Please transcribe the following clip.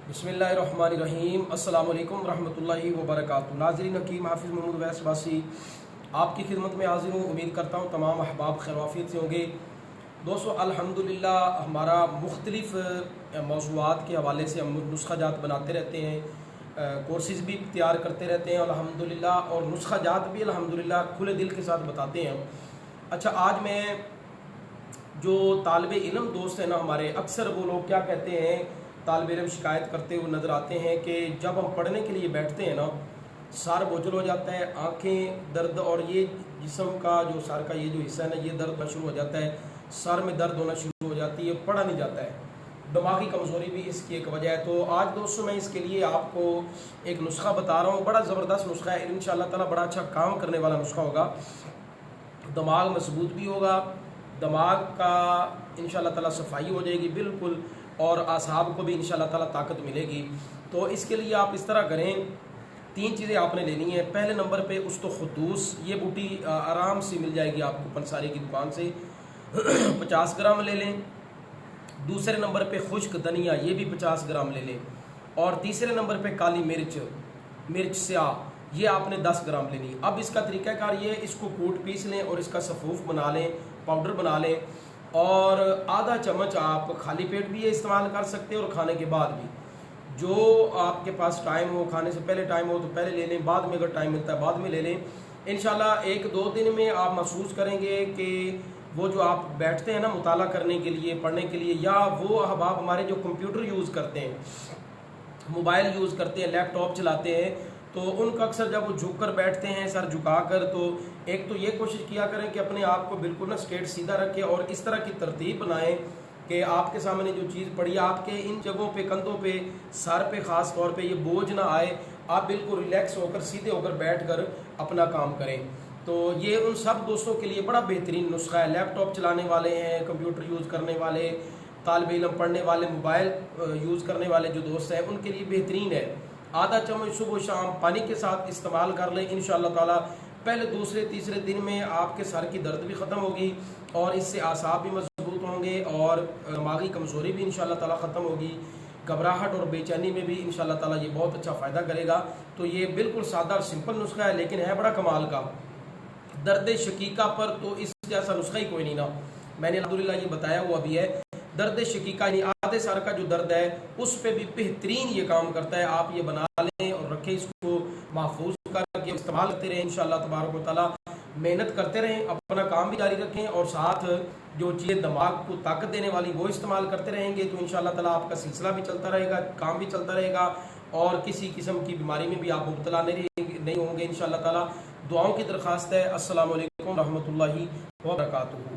बिस्मिल्लाहिर्रहमानिर्रहीम। अस्सलाम वालेकुम रहमतुल्लाहि व बरकातुहू। नाज़रीन, हकीम हाफिज़ महमूद वैस बासी आपकी खिदमत में हाजिर हूँ। उम्मीद करता हूँ तमाम अहबाब खैरियत से होंगे। दोस्तों, अल्हम्दुलिल्लाह हमारा मुख्तलिफ़ मौज़ूआत के हवाले से हम नुस्खा जात बनाते रहते हैं, कोर्सेज़ भी तैयार करते रहते हैं अल्हम्दुलिल्लाह, और नुस्खा जात भी अल्हम्दुलिल्लाह खुले दिल के साथ बताते हैं हम। अच्छा, आज मैं जो तालिब इल्म दोस्त हैं ना हमारे, अक्सर वो लोग क्या कहते हैं, तालिब इल्म शिकायत करते हुए नज़र आते हैं कि जब हम पढ़ने के लिए बैठते हैं ना, सर बोझल हो जाता है, आंखें दर्द, और ये जिस्म का जो सर का ये जो हिस्सा है ना, ये दर्द होना शुरू हो जाता है, सर में दर्द होना शुरू हो जाती है, पढ़ा नहीं जाता है। दिमागी कमज़ोरी भी इसकी एक वजह है। तो आज दोस्तों मैं इसके लिए आपको एक नुस्खा बता रहा हूँ, बड़ा ज़बरदस्त नुस्खा है, इंशाअल्लाह ताला बड़ा अच्छा काम करने वाला नुस्खा होगा। दिमाग मजबूत भी होगा, दिमाग का इंशाअल्लाह ताला सफाई हो जाएगी बिल्कुल, और आसाब को भी इंशाअल्लाह ताला ताकत मिलेगी। तो इसके लिए आप इस तरह करें, तीन चीज़ें आपने लेनी है। पहले नंबर पे उस्तखुद्दूस, ये बूटी आराम से मिल जाएगी आपको पंसारी की दुकान से 50 ग्राम ले लें। दूसरे नंबर पे खुश्क धनिया, ये भी 50 ग्राम ले लें। और तीसरे नंबर पे काली मिर्च स्याह, ये आपने 10 ग्राम लेनी। अब इसका तरीक़ाकार ये, इसको कूट पीस लें और इसका सफ़ूफ बना लें, पाउडर बना लें, और आधा चम्मच आप खाली पेट भी ये इस्तेमाल कर सकते हैं और खाने के बाद भी। जो आपके पास टाइम हो, खाने से पहले टाइम हो तो पहले ले लें, बाद में अगर टाइम मिलता है बाद में ले लें। इंशाल्लाह 1-2 दिन में आप महसूस करेंगे कि वो जो आप बैठते हैं ना मुताला करने के लिए, पढ़ने के लिए, या वो अहबाब हमारे जो कंप्यूटर यूज़ करते हैं, मोबाइल यूज़ करते हैं, लैपटॉप चलाते हैं, तो उनका अक्सर जब वो झुक कर बैठते हैं, सर झुका कर, तो एक तो ये कोशिश किया करें कि अपने आप को बिल्कुल ना स्ट्रेट सीधा रखें, और इस तरह की तरतीब बनाएं कि आपके सामने जो चीज़ पड़ी है, आपके इन जगहों पे, कंधों पे, सर पे ख़ास तौर पे ये बोझ ना आए, आप बिल्कुल रिलैक्स होकर सीधे होकर बैठ कर अपना काम करें। तो ये उन सब दोस्तों के लिए बड़ा बेहतरीन नुस्खा है। लैपटॉप चलाने वाले हैं, कंप्यूटर यूज़ करने वाले, तालिब इल्म पढ़ने वाले, मोबाइल यूज़ करने वाले जो दोस्त हैं, उनके लिए बेहतरीन है। आधा चम्मच सुबह शाम पानी के साथ इस्तेमाल कर लें, इंशाअल्लाह ताला पहले दूसरे तीसरे दिन में आपके सर की दर्द भी ख़त्म होगी, और इससे आसाब भी मजबूत होंगे, और दिमागी कमज़ोरी भी इंशाअल्लाह ताला ख़त्म होगी। घबराहट और बेचैनी में भी इंशाअल्लाह ताला ये बहुत अच्छा फ़ायदा करेगा। तो ये बिल्कुल सादा और सिंपल नुस्खा है, लेकिन है बड़ा कमाल का। दर्द शकीका पर तो इस जैसा नुस्खा ही कोई नहीं ना, मैंने अल्हम्दुलिल्लाह ये बताया हुआ भी है। दर्द शकीका यानी आधे सर का जो दर्द है, उस पर भी बेहतरीन ये काम करता है। आप ये बना लें और रखें, इसको महफूज करके इस्तेमाल करते रहें इंशाअल्लाह तबारक व तआला। मेहनत करते रहें, अपना काम भी जारी रखें, और साथ जो चीज़ें दिमाग को ताकत देने वाली वो इस्तेमाल करते रहेंगे, तो इंशाअल्लाह ताला आपका सिलसिला भी चलता रहेगा, काम भी चलता रहेगा, और किसी किस्म की बीमारी में भी आप मुब्तला नहीं होंगे इंशाअल्लाह ताला। दुआओं की दरख्वास्त है। अस्सलामु अलैकुम रहमतुल्लाहि व बरकातुहू।